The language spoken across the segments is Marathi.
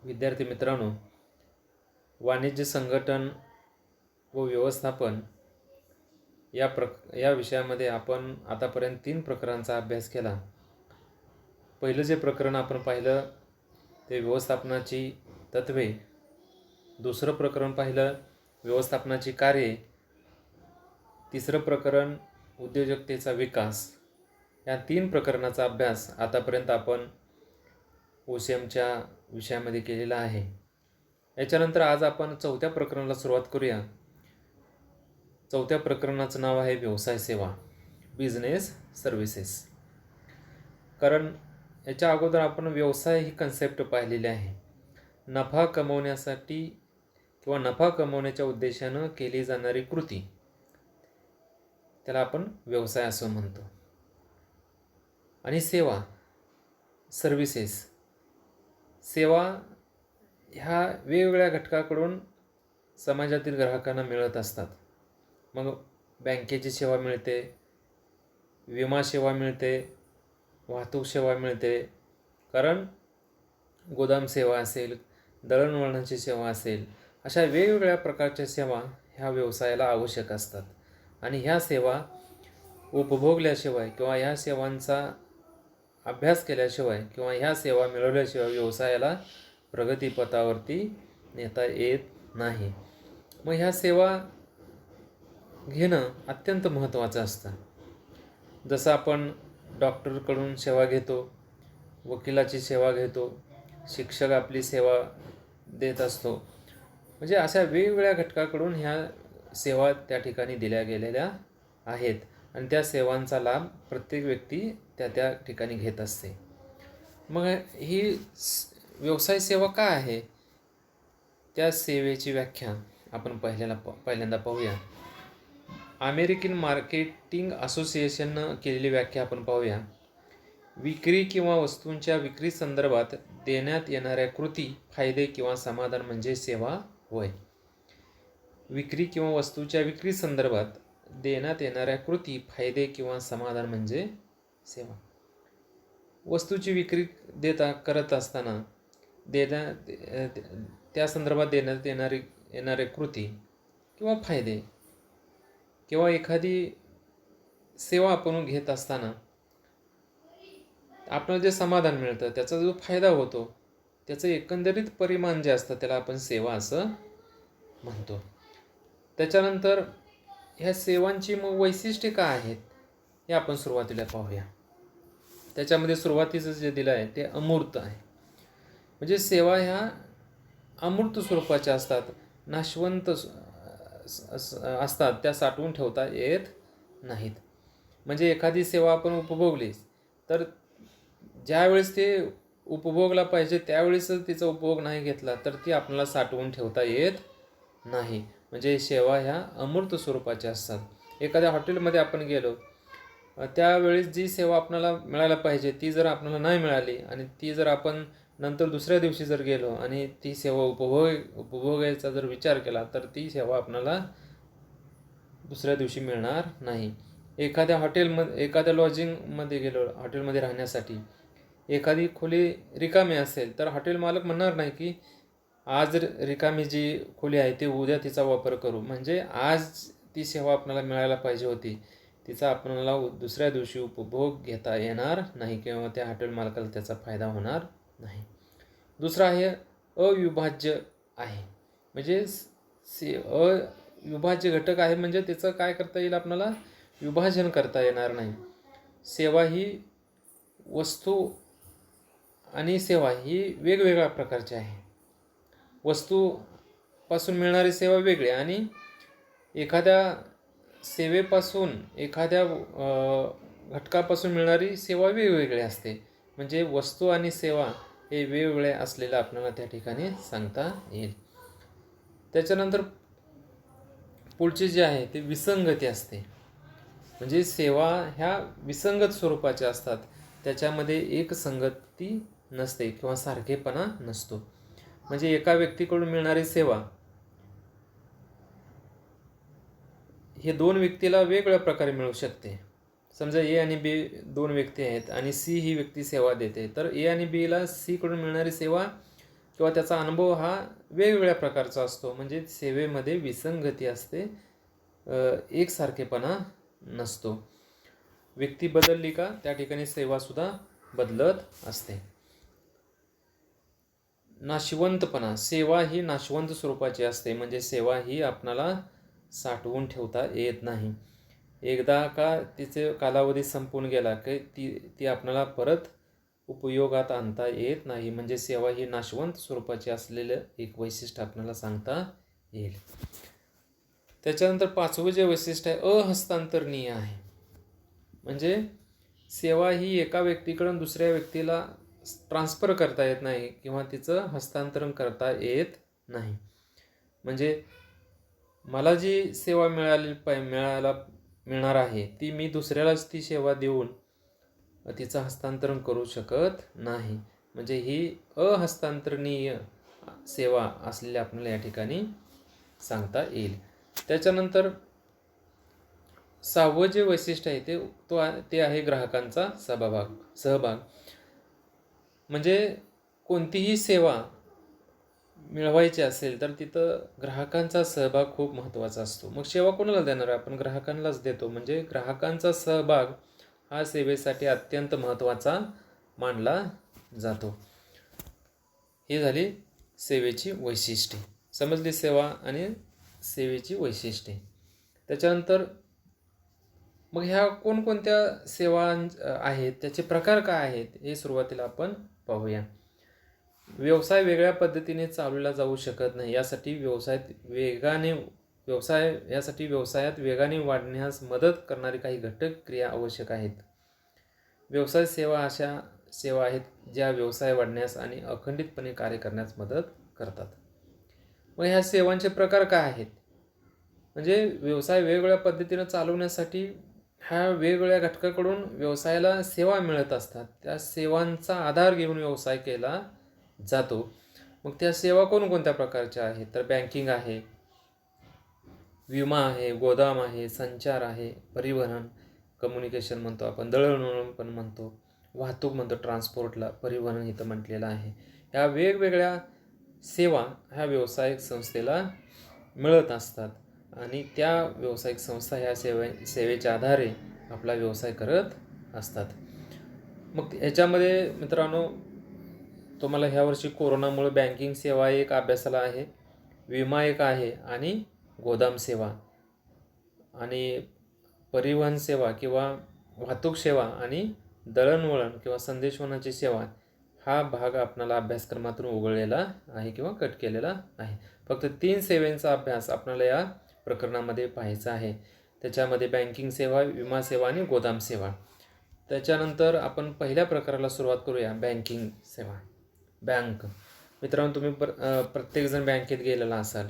विद्यार्थी मित्रांनो, वाणिज्य संघटन व व्यवस्थापन या विषयामध्ये आपण आतापर्यंत 3 प्रकरणांचा अभ्यास केला. पहिलं जे प्रकरण आपण पाहिलं ते व्यवस्थापनाची तत्त्वे, दुसरं प्रकरण पाहिलं व्यवस्थापनाची कार्ये, तिसरं प्रकरण उद्योजकतेचा विकास. या 3 प्रकरणाचा अभ्यास आतापर्यंत आपण OCMच्या विषयामध्ये केलेला आहे. याच्यानंतर आज आपण 4थ्या प्रकरणाला सुरुवात करूया. 4थ्या प्रकरणाचं नाव आहे व्यवसाय सेवा, बिझनेस सर्व्हिसेस. कारण याच्या अगोदर आपण व्यवसाय ही कन्सेप्ट पाहिलेली आहे. नफा कमवण्यासाठी किंवा नफा कमवण्याच्या उद्देशानं केली जाणारी कृती, त्याला आपण व्यवसाय असं म्हणतो. आणि सेवा, सर्व्हिसेस, सेवा ह्या वेगवेगळ्या घटकाकडून समाजातील ग्राहकांना मिळत असतात. मग बँकेची सेवा मिळते, विमा सेवा मिळते, वाहतूक सेवा मिळते, कारण गोदाम सेवा असेल, दळणवळणाची सेवा असेल, अशा वेगवेगळ्या प्रकारच्या सेवा ह्या व्यवसायाला आवश्यक असतात. आणि ह्या सेवा उपभोगल्याशिवाय किंवा ह्या सेवांचा अभ्यास केल्याशिवाय किंवा ह्या सेवा मिळवल्याशिवाय व्यवसायाला प्रगतीपथावरती नेता येत नाही. मग ह्या सेवा घेणं अत्यंत महत्त्वाचं असतं. जसं आपण डॉक्टरकडून सेवा घेतो, वकिलाची सेवा घेतो, शिक्षक आपली सेवा देत असतो. म्हणजे अशा वेगवेगळ्या घटकाकडून ह्या सेवा त्या ठिकाणी दिल्या गेलेल्या आहेत आणि त्या सेवांचा लाभ प्रत्येक व्यक्ती त्या ठिकाणी घेत असते. मग ही व्यवसाय सेवा काय आहे, त्या सेवेची व्याख्या आपण पहिल्यांदा पाहूया. अमेरिकन मार्केटिंग असोसिएशननं केलेली व्याख्या आपण पाहूया. विक्री किंवा वस्तूंच्या विक्री संदर्भात देण्यात येणाऱ्या कृती, फायदे किंवा समाधान म्हणजे सेवा होय. विक्री किंवा वस्तूच्या विक्री संदर्भात देण्यात येणाऱ्या कृती, फायदे किंवा समाधान म्हणजे सेवा. वस्तूची विक्री करत असताना त्या संदर्भात देण्यात येणारे कृती किंवा फायदे किंवा एखादी सेवा आपण घेत असताना आपल्याला जे समाधान मिळतं, त्याचा जो फायदा होतो, त्याचं एकंदरीत परिमाण जे असतं त्याला आपण सेवा असं म्हणतो. त्याच्यानंतर ह्या सेवांची मग वैशिष्ट्ये काय आहेत हे आपण सुरुवातीला पाहूया. त्याच्यामध्ये सुरुवातीचं जे दिलं आहे ते अमूर्त आहे. म्हणजे सेवा ह्या अमूर्त स्वरूपाच्या असतात, नाशवंत असतात, त्या साठवून ठेवता येत नाहीत. म्हणजे एखादी सेवा आपण उपभोगली तर ज्यावेळेस ते उपभोगला पाहिजे त्यावेळेस तिचा उपभोग नाही घेतला तर ती आपल्याला साठवून ठेवता येत नाही. म्हणजे सेवा ह्या अमूर्त स्वरूपाच्या असतात. एखाद्या हॉटेलमध्ये आपण गेलो, त्यावेळेस जी सेवा आपल्याला मिळायला पाहिजे ती जर आपल्याला नाही मिळाली आणि ती जर आपण नंतर दुसऱ्या दिवशी जर गेलो आणि ती सेवा उपभोगायचा जर विचार केला तर ती सेवा आपल्याला दुसऱ्या दिवशी मिळणार नाही. एखाद्या लॉजिंगमध्ये गेलो, हॉटेलमध्ये राहण्यासाठी एखादी खोली रिकामी असेल तर हॉटेल मालक म्हणणार नाही की आज रिकामी जी खोली आहे ती उद्या तिचा वापर करू. म्हणजे आज ती सेवा आपल्याला मिळायला पाहिजे होती, तिचा आपल्याला दुसऱ्या दिवशी उपभोग घेता येणार नाही किंवा त्या हॉटेल मालकाला त्याचा फायदा होणार नाही. दुसरा आहे अविभाज्य आहे. म्हणजे अविभाज्य घटक आहे म्हणजे त्याचं काय करता येईल, आपल्याला विभाजन करता येणार नाही. सेवा ही वस्तू आणि सेवा ही वेगवेगळ्या प्रकारची आहे. वस्तूपासून मिळणारी सेवा वेगळी आणि एखाद्या सेवेपासून, एखाद्या घटकापासून मिळणारी सेवा वेगवेगळी असते. म्हणजे वस्तू आणि सेवा हे वेगवेगळे असलेलं आपल्याला त्या ठिकाणी सांगता येईल. त्याच्यानंतर पुढचे जे आहे ते विसंगती असते. म्हणजे सेवा ह्या विसंगत स्वरूपाच्या असतात, त्याच्यामध्ये एक संगती नसते किंवा सारखेपणा नसतो. म्हणजे एका व्यक्तीकडून मिळणारी सेवा हे 2 व्यक्तीला वेगवेगळ्या प्रकारे मिळू शकते. समजा ए आणि बी 2 व्यक्ती आहेत आणि सी ही व्यक्ती सेवा देते, तर ए आणि बीला सी कडून मिळणारी सेवा किंवा त्याचा अनुभव हा वेगवेगळ्या प्रकारचा असतो. म्हणजे सेवेमध्ये विसंगती असते, एकसारखेपणा नसतो. व्यक्ती बदलली का त्या ठिकाणी सेवासुद्धा बदलत असते. नाशवंतपणा, सेवा ही नाशवंत स्वरूपाची असते. म्हणजे सेवा ही आपणाला साठवून ठेवता येत नाही. एकदा का तिचे कालावधी संपून गेला की ती आपणाला परत उपयोगात आणता येत नाही. म्हणजे सेवा ही नाशवंत स्वरूपाची असलेलं एक वैशिष्ट्य आपल्याला सांगता येईल. त्याच्यानंतर 5वं जे वैशिष्ट्य आहे अहस्तांतरणीय आहे. म्हणजे सेवा ही एका व्यक्तीकडून दुसऱ्या व्यक्तीला ट्रान्सफर करता येत नाही किंवा तिचं हस्तांतरण करता येत नाही. म्हणजे मला जी सेवा मिळणार आहे ती मी दुसऱ्यालाच ती सेवा देऊन तिचं हस्तांतरण करू शकत नाही. म्हणजे ही अहस्तांतरणीय सेवा असलेली आपल्याला या ठिकाणी सांगता येईल. त्याच्यानंतर 6वं जे वैशिष्ट्य आहे ते आहे ग्राहकांचा सहभाग. म्हणजे कोणतीही सेवा मिळवायची असेल तर तिथं ग्राहकांचा सहभाग खूप महत्त्वाचा असतो. मग सेवा कोणाला देणार आहे? आपण ग्राहकांनाच देतो. म्हणजे ग्राहकांचा सहभाग हा सेवेसाठी अत्यंत महत्त्वाचा मानला जातो. ही झाली सेवेची वैशिष्ट्ये. समजली सेवा आणि सेवेची वैशिष्ट्ये. त्याच्यानंतर मग ह्या कोणकोणत्या सेवा आहेत, त्याचे प्रकार काय आहेत हे सुरुवातीला आपण पाहूया. व्यवसाय वेगळ्या पद्धतीने चालवला जाऊ शकत नाही. यासाठी व्यवसायात वेगाने वाढण्यास मदत करणारी काही घटक क्रिया आवश्यक आहेत. व्यवसाय सेवा अशा सेवा आहेत ज्या व्यवसाय वाढण्यास आणि अखंडितपणे कार्य करण्यास मदत करतात. मग ह्या सेवांचे प्रकार काय आहेत? म्हणजे व्यवसाय वेगवेगळ्या पद्धतीनं चालवण्यासाठी ह्या वेगवेगळ्या घटकाकडून व्यवसायाला सेवा मिळत असतात. त्या सेवांचा आधार घेऊन व्यवसाय केला जातो. मग त्या सेवा कोणकोणत्या प्रकारच्या आहेत? तर बँकिंग आहे, विमा आहे, गोदाम आहे, संचार आहे, परिवहन, कम्युनिकेशन म्हणतो आपण, दळणवळण पण म्हणतो, वाहतूक म्हणतो, ट्रान्सपोर्टला परिवहन इथं म्हटलेलं आहे. ह्या वेगवेगळ्या सेवा ह्या व्यावसायिक संस्थेला मिळत असतात आणि त्या व्यावसायिक संस्था ह्या सेवेच्या आधारे आपला व्यवसाय करत असतात. मग ह्याच्यामध्ये मित्रांनो तुम्हाला ह्या वर्षी कोरोनामुळे बँकिंग सेवा एक अभ्यासाला आहे, विमा एक आहे आणि गोदाम सेवा आणि परिवहन सेवा किंवा वाहतूक सेवा आणि दळणवळण किंवा संदेशवहनाची सेवा हा भाग आपणाला अभ्यासक्रमातून वगळलेला आहे किंवा कट केलेला आहे. फक्त 3 सेवांचा अभ्यास आपल्याला या प्रकरणामध्ये पाहायचा आहे. त्याच्यामध्ये बँकिंग सेवा, विमा सेवा आणि गोदाम सेवा. त्याच्यानंतर आपण पहिल्या प्रकाराला सुरुवात करूया, बँकिंग सेवा. बँक. मित्रांनो तुम्ही प्रत्येकजण बँकेत गेलेला असाल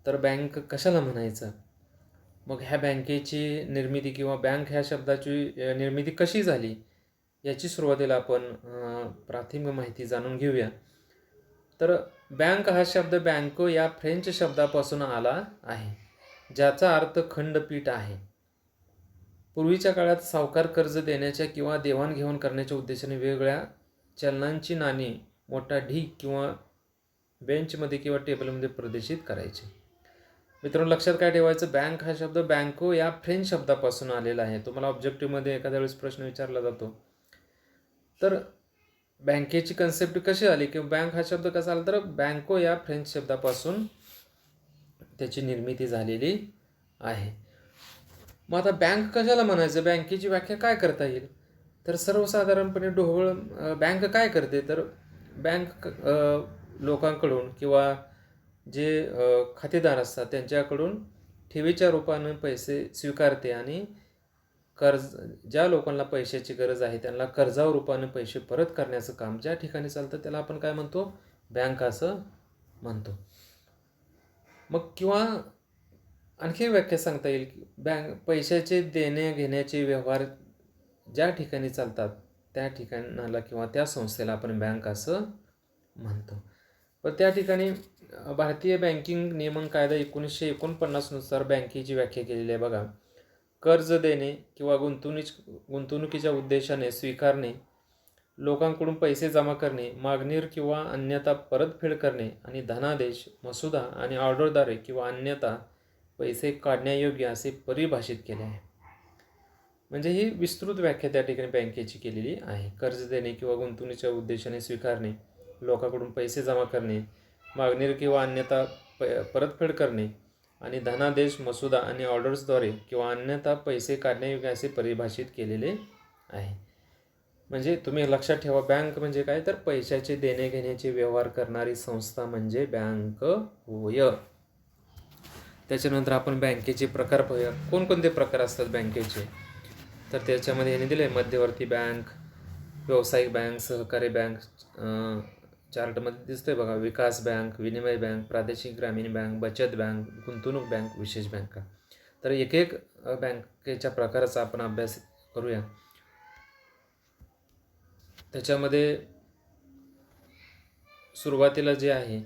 तर बँक कशाला म्हणायचं? मग ह्या बँकेची निर्मिती किंवा बँक ह्या शब्दाची निर्मिती कशी झाली याची सुरुवातीला आपण प्राथमिक माहिती जाणून घेऊया. तर बँक हा शब्द बँको या फ्रेंच शब्दापासून आला आहे, ज्याचा अर्थ खंडपीठ आहे. पूर्वीच्या काळात सावकार कर्ज देण्याच्या किंवा देवाणघेवाण करण्याच्या उद्देशाने वेगवेगळ्या चलनांची नाणी मोठा ढीग किंवा बेंचमध्ये किंवा टेबलमध्ये प्रदर्शित करायचे. मित्रांनो लक्षात काय ठेवायचं? बँक हा शब्द बँको या फ्रेंच शब्दापासून आलेला आहे. तुम्हाला ऑब्जेक्टिव्हमध्ये एखाद्या वेळेस प्रश्न विचारला जातो तर बँकेची कन्सेप्ट कशी आली किंवा बँक हा शब्द कसा आला, तर बँको या फ्रेंच शब्दापासून त्याची निर्मिती झालेली आहे. मग आता बँक कशाला म्हणायचं? बँकेची व्याख्या काय करता येईल? तर सर्वसाधारणपणे ढोबळ बँक काय करते? तर बँक लोकांकडून किंवा जे खातेदार असतात त्यांच्याकडून ठेवीच्या रूपानं पैसे स्वीकारते आणि ज्या लोकांना पैशाची गरज आहे त्यांना कर्जावर रूपाने पैसे परत करण्याचं काम ज्या ठिकाणी चालतं त्याला आपण काय म्हणतो? बँक असं म्हणतो. मग किंवा आणखी व्याख्या सांगता येईल की पैशाचे देणे घेण्याचे व्यवहार ज्या ठिकाणी चालतात त्या ठिकाणाला किंवा त्या संस्थेला आपण बँक असं म्हणतो. पण त्या ठिकाणी भारतीय बँकिंग नियमन कायदा 1949 नुसार बँकेची व्याख्या केलेली आहे बघा. कर्ज देणे किंवा गुंतवणुकीच्या उद्देशाने स्वीकारणे लोकांकडून पैसे जमा करणे, मागणीवर किंवा अन्यथा परतफेड करणे आणि धनादेश, मसुदा आणि ऑर्डरद्वारे किंवा अन्यथा पैसे काढण्यायोग्य असे परिभाषित केले आहे. म्हणजे ही विस्तृत व्याख्या त्या ठिकाणी बँकेची केलेली आहे. कर्ज देणे किंवा गुंतवणुकीच्या उद्देशाने स्वीकारणे, लोकांकडून पैसे जमा करणे, मागणीवर किंवा अन्यथा परतफेड करणे आणि धनादेश, मसुदा आणि ऑर्डर्सद्वारे किंवा अन्यथा पैसे काढण्यायोग्य असे परिभाषित केलेले आहे. म्हणजे तुम्ही लक्षात ठेवा, बँक म्हणजे काय, तर पैशाचे देणे घेण्याचे व्यवहार करणारी संस्था म्हणजे बँक होय. त्याच्यानंतर आपण बँकेचे प्रकार पाहूया. कोणकोणते प्रकार असतात बँकेचे, तर त्याच्यामध्ये याने दिले मध्यवर्ती बँक, व्यावसायिक बँक, सहकारी बँक, चार्टमध्ये दिसतोय बघा, विकास बँक, विनिमय बँक, प्रादेशिक ग्रामीण बँक, बचत बँक, गुंतवणूक बँक, विशेष बँका. तर एक एक बँकेच्या प्रकाराचा आपण अभ्यास करूया. त्याच्यामध्ये सुरुवातीला जे आहे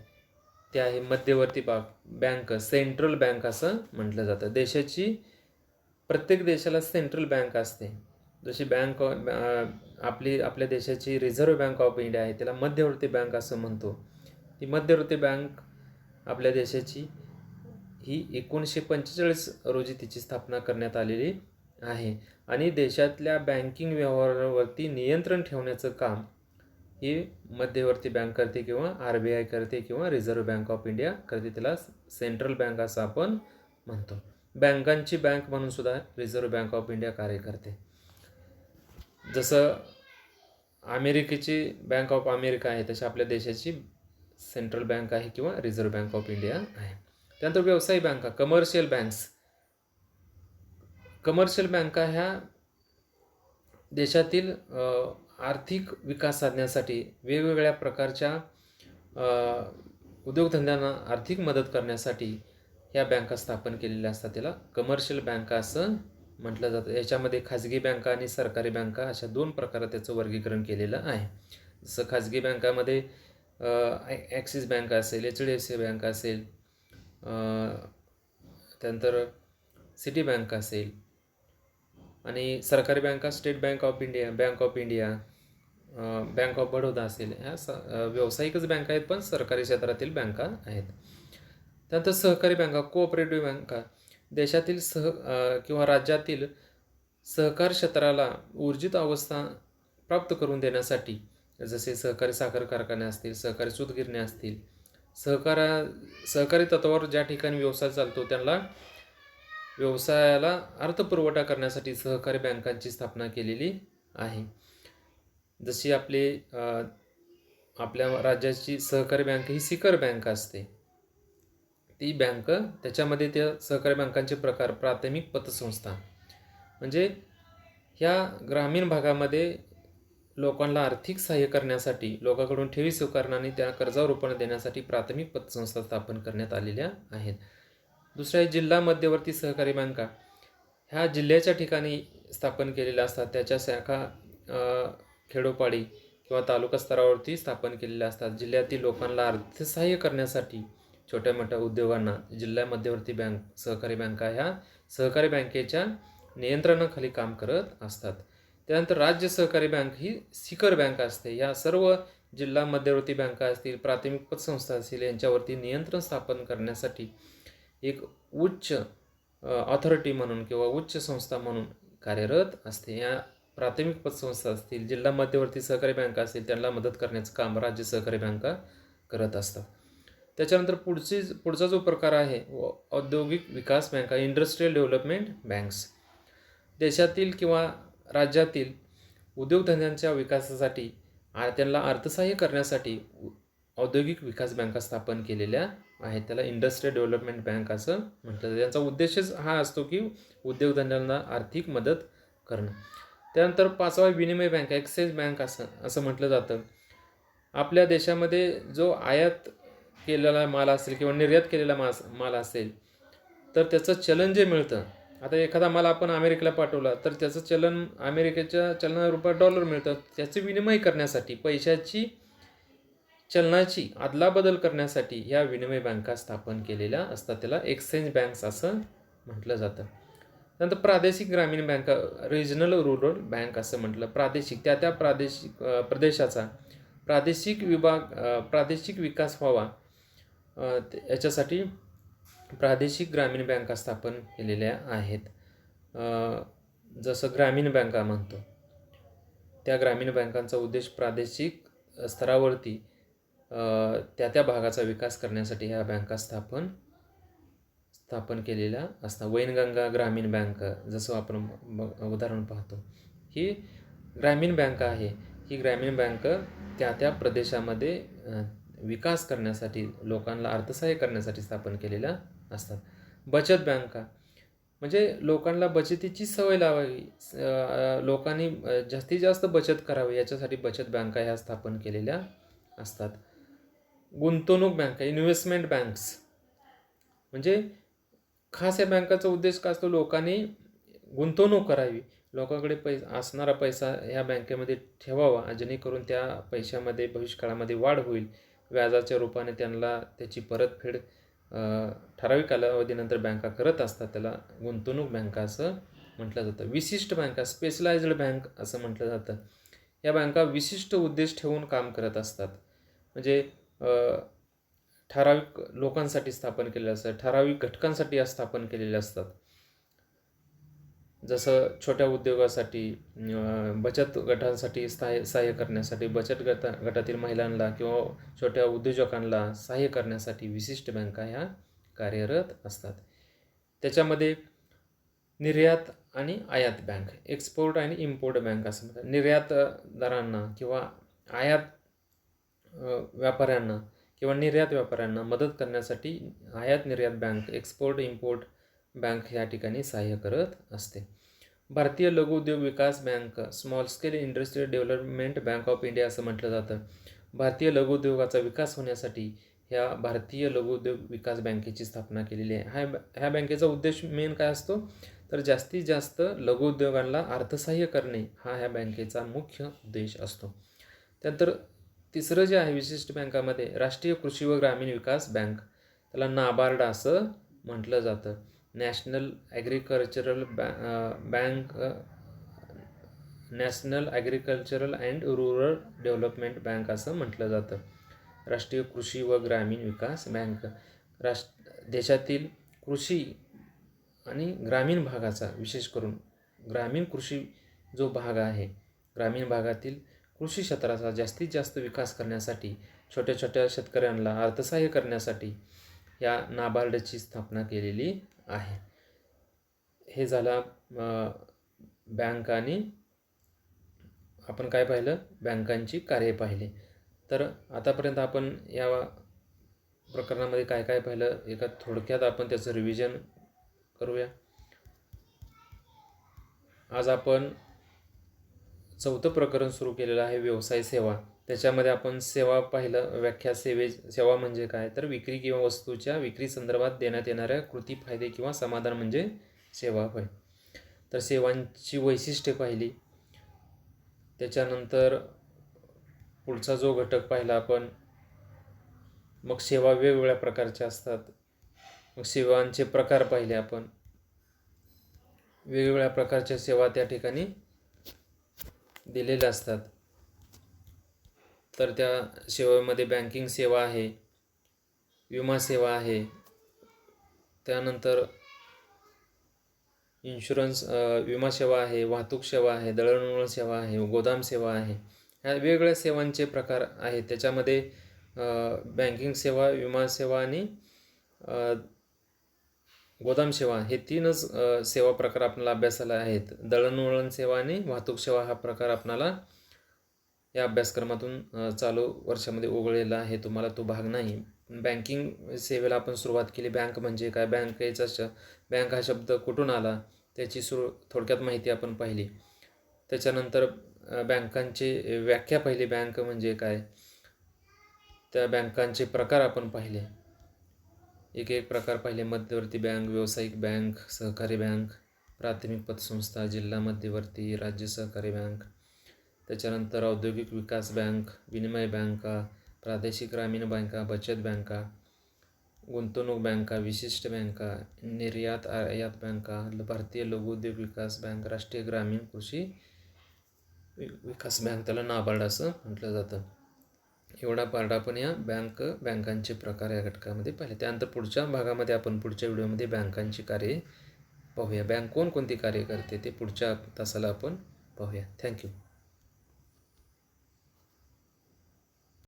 ते आहे मध्यवर्ती बँक, सेंट्रल बँक असं म्हटलं जातं. प्रत्येक देशाला सेंट्रल बँक असते. जशी आपल्या देशाची रिझर्व्ह बँक ऑफ इंडिया आहे, त्याला मध्यवर्ती बँक असं म्हणतो. ती मध्यवर्ती बँक आपल्या देशाची ही 1945 रोजी तिची स्थापना करण्यात आलेली आहे आणि देशातल्या बँकिंग व्यवहारावरती नियंत्रण ठेवण्याचं काम ही मध्यवर्ती बँक करते किंवा RBI करते किंवा रिझर्व्ह बँक ऑफ इंडिया करते. त्याला सेंट्रल बँक असं आपण म्हणतो. बँकांची बँक म्हणून सुद्धा रिझर्व्ह बँक ऑफ इंडिया कार्य करते. जसं अमेरिकेची बँक ऑफ अमेरिका आहे, तशी आपल्या देशाची सेंट्रल बँक आहे किंवा रिझर्व्ह बँक ऑफ इंडिया आहे. त्यानंतर व्यवसायिक बँका, कमर्शियल बँका ह्या देशातील आर्थिक विकास साधण्यासाठी वेगवेगळ्या प्रकारच्या उद्योगधंद्यांना आर्थिक मदत करण्यासाठी ह्या बँका स्थापन केलेल्या असतात. त्याला कमर्शियल बँका असं म्हटलं जातं. याच्यामध्ये खाजगी बँका आणि सरकारी बँका अशा दोन प्रकारात त्याचं वर्गीकरण केलेलं आहे. जसं खाजगी बँकामध्ये ॲक्सिस बँक असेल, HDFC बँक असेल, त्यानंतर सिटी बँक असेल आणि सरकारी बँका state bank of India, bank of India, bank of Baroda असेल. ह्या व्यावसायिकच बँका आहेत, पण सरकारी क्षेत्रातील बँका आहेत. त्यानंतर सहकारी बँका, कोऑपरेटिव्ह बँका देशातील किंवा राज्यातील सहकार क्षेत्राला ऊर्जित अवस्था प्राप्त करून देण्यासाठी, जसे सहकारी साखर कारखाने असतील, सहकारी सूतगिरण्या असतील, सहकारी तत्वावर ज्या ठिकाणी व्यवसाय चालतो त्यांना व्यवसायाला अर्थपुरवठा करण्यासाठी सहकारी बँकांची स्थापना केलेली आहे. जशी आपल्या राज्याची सहकारी बँक ही सिकर बँक असते. ती बँक, त्याच्यामध्ये त्या सहकारी बँकांचे प्रकार, प्राथमिक पतसंस्था म्हणजे ह्या ग्रामीण भागामध्ये लोकांना आर्थिक सहाय्य करण्यासाठी, लोकांकडून ठेवी स्वीकारणं आणि त्या कर्जावर रूपाने देण्यासाठी प्राथमिक पतसंस्था स्थापन करण्यात आलेल्या आहेत. दुसऱ्या जिल्हा मध्यवर्ती सहकारी बँका ह्या जिल्ह्याच्या ठिकाणी स्थापन केलेल्या असतात. त्याच्या शाखा खेडोपाडी किंवा तालुका स्तरावरती स्थापन केलेल्या असतात. जिल्ह्यातील लोकांना अर्थसहाय्य करण्यासाठी, छोट्या मोठ्या उद्योगांना जिल्हा मध्यवर्ती सहकारी बँका ह्या सहकारी बँकेच्या नियंत्रणाखाली काम करत असतात. त्यानंतर राज्य सहकारी बँक ही सिकर बँक असते. या सर्व जिल्हा मध्यवर्ती बँका असतील, प्राथमिक पतसंस्था असतील, यांच्यावरती नियंत्रण स्थापन करण्यासाठी एक उच्च ऑथॉरिटी म्हणून किंवा उच्च संस्था म्हणून कार्यरत असते. या प्राथमिक पतसंस्था असतील, जिल्हा मध्यवर्ती सहकारी बँका असतील, त्यांना मदत करण्याचं काम राज्य सहकारी बँका करत असतात. त्याच्यानंतर पुढचा जो प्रकार आहे औद्योगिक विकास बँका, इंडस्ट्रियल डेव्हलपमेंट बँक्स. देशातील किंवा राज्यातील उद्योगधंद्यांच्या विकासासाठी त्यांना अर्थसहाय्य करण्यासाठी औद्योगिक विकास बँका स्थापन केलेल्या आहेत. त्याला इंडस्ट्रियल डेव्हलपमेंट बँक असं म्हटलं जातं. त्यांचा उद्देशच हा असतो की उद्योगधंद्यांना आर्थिक मदत करणं. त्यानंतर पाचवा विनिमय बँक, एक्सचेंज बँक असं म्हटलं जातं. आपल्या देशामध्ये जो आयात केलेला माल असेल किंवा निर्यात केलेला माल असेल तर त्याचं चलन जे मिळतं, आता एखादा माल आपण अमेरिकेला पाठवला तर त्याचं चलन अमेरिकेच्या चलनारूपात डॉलर मिळतं. त्याचे विनिमय करण्यासाठी, पैशाची चलनाची अदलाबदल करण्यासाठी ह्या विनिमय बँका स्थापन केलेल्या असतात. त्याला एक्सचेंज बँक्स असं म्हटलं जातं. नंतर प्रादेशिक ग्रामीण बँका, रिजनल रुरल बँक असं म्हटलं. प्रादेशिक त्या प्रादेशिक प्रदेशाचा प्रादेशिक विकास व्हावा याच्यासाठी प्रादेशिक ग्रामीण बँका स्थापन केलेल्या आहेत. जसं ग्रामीण बँका म्हणतो, त्या ग्रामीण बँकांचा उद्देश प्रादेशिक स्तरावरती त्या भागाचा विकास करण्यासाठी ह्या बँका स्थापन केलेल्या असतात. वैनगंगा ग्रामीण बँक जसं आपण उदाहरण पाहतो, ही ग्रामीण बँक आहे. ही ग्रामीण बँक त्या प्रदेशामध्ये विकास करण्यासाठी, लोकांना अर्थसहाय्य करण्यासाठी स्थापन केलेल्या असतात. बचत बँका म्हणजे लोकांना बचतीची सवय लावावी, लोकांनी जास्तीत जास्त बचत करावी याच्यासाठी बचत बँका ह्या स्थापन केलेल्या असतात. गुंतवणूक बँका, इन्व्हेस्टमेंट बँक्स म्हणजे खास या बँकाचा उद्देश काय असतो, लोकांनी गुंतवणूक करावी, लोकांकडे असणारा पैसा ह्या बँकेमध्ये ठेवावा, जेणेकरून त्या पैशामध्ये भविष्यकाळामध्ये वाढ होईल. व्याजाच्या रूपाने त्यांना त्याची परतफेड ठराविक कालावधीनंतर बँका करत असतात. त्याला गुंतवणूक बँका असं म्हटलं जातं. विशिष्ट बँका, स्पेशलाइज्ड बँक असं म्हटलं जातं. या बँका विशिष्ट उद्देश ठेवून काम करत असतात. म्हणजे ठराविक लोकांसाठी स्थापन केलेले असतात, ठराविक घटकांसाठी स्थापन केलेले असतात. जसं छोट्या उद्योगासाठी, बचत गटांसाठी सहाय्य करण्यासाठी, बचत गटातील महिलांना किंवा छोट्या उद्योजकांना सहाय्य करण्यासाठी विशिष्ट बँका ह्या कार्यरत असतात. त्याच्यामध्ये निर्यात आणि आयात बँक, एक्सपोर्ट आणि इम्पोर्ट बँक असं म्हणतात. निर्यातदारांना किंवा आयात व्यापाऱ्यांना किंवा निर्यात व्यापाऱ्यांना मदत करण्यासाठी आयात निर्यात बँक, एक्सपोर्ट इम्पोर्ट बँक ह्या ठिकाणी सहाय्य करत असते. भारतीय लघु उद्योग विकास bank, small scale industrial development bank of India असं म्हटलं जातं. भारतीय लघु उद्योगाचा विकास होण्यासाठी ह्या भारतीय लघु उद्योग विकास बँकेची स्थापना केलेली आहे. ह्या बँकेचा उद्देश मेन काय असतो, तर जास्तीत जास्त लघु उद्योगांना अर्थसहाय्य करणे हा ह्या बँकेचा मुख्य उद्देश असतो. त्यानंतर तिसरं जे आहे विशिष्ट बँकामध्ये, राष्ट्रीय कृषी व ग्रामीण विकास बँक, त्याला नाबार्ड असं म्हटलं जातं. National agricultural bank, national agricultural and rural development bank असं म्हटलं जातं. राष्ट्रीय कृषी व ग्रामीण विकास बँक देशातील कृषी आणि ग्रामीण भागाचा, विशेष करून ग्रामीण कृषी जो भाग आहे, ग्रामीण भागातील कृषी क्षेत्राचा जास्तीत जास्त विकास करण्यासाठी, छोट्या छोट्या शेतकऱ्यांना अर्थसहाय्य करण्यासाठी या नाबार्डची स्थापना केलेली आहे. हे झाला बँक, आणि आपण काय पाहिलं, बँकांची कार्ये पाहिली. तर आतापर्यंत आपण या प्रकरणामध्ये काय काय पाहिलं, एका थोडक्यात आपण त्याचं रिव्हिजन करूया. आज आपण 4थं प्रकरण सुरू केलेलं आहे, व्यवसाय सेवा. त्याच्यामध्ये आपण सेवा पाहिलं. व्याख्या, सेवा म्हणजे काय, तर विक्री किंवा वस्तूच्या विक्री संदर्भात देण्यात येणाऱ्या कृती, फायदे किंवा समाधान म्हणजे सेवा होय. तर सेवांची वैशिष्ट्ये पाहिली. त्याच्यानंतर पुढचा जो घटक पाहिला आपण, मग सेवा वेगवेगळ्या प्रकारच्या असतात. मग सेवांचे प्रकार पाहिले आपण. वेगवेगळ्या प्रकारच्या सेवा त्या ठिकाणी दिलेल्या असतात. तर त्या सेवेमध्ये बँकिंग सेवा आहे, विमा सेवा आहे, त्यानंतर इन्शुरन्स विमा सेवा आहे, वाहतूक सेवा आहे, दळणवळण सेवा आहे, गोदाम सेवा आहे. ह्या वेगवेगळ्या सेवांचे प्रकार आहेत. त्याच्यामध्ये बँकिंग सेवा, विमा सेवा आणि गोदाम सेवा हे 3च सेवा प्रकार आपल्याला अभ्यासाला आहेत. दळणवळण सेवा आणि वाहतूक सेवा हा प्रकार आपल्याला या अभ्यासक्रमातून चालू वर्षामध्ये उघडलेला आहे. तुम्हाला तो भाग नाही. बँकिंग सेवेला आपण सुरुवात केली. बँक म्हणजे काय, बँक हा शब्द कुठून आला त्याची थोडक्यात माहिती आपण पाहिली. त्याच्यानंतर बँकांची व्याख्या पाहिली, बँक म्हणजे काय, त्या बँकांचे प्रकार आपण पाहिले, एक एक प्रकार पाहिले. मध्यवर्ती बँक, व्यावसायिक बँक, सहकारी बँक, प्राथमिक पतसंस्था, जिल्हा मध्यवर्ती, राज्य सहकारी बँक. त्याच्यानंतर औद्योगिक विकास बँक, विनिमय बँका, प्रादेशिक ग्रामीण बँका, बचत बँका, गुंतवणूक बँका, विशिष्ट बँका, निर्यात आयात बँका, भारतीय लघु उद्योग विकास बँक, राष्ट्रीय ग्रामीण कृषी विकास बँक, त्याला नाबार्ड असं म्हटलं जातं. एवढा पार्ट आपण या बँकांचे प्रकार या घटकामध्ये पाहिले. त्यानंतर पुढच्या भागामध्ये आपण पुढच्या व्हिडिओमध्ये बँकांची कार्ये पाहूया. बँक कोणकोणती कार्य करते ते पुढच्या तासाला आपण पाहूया. थँक्यू.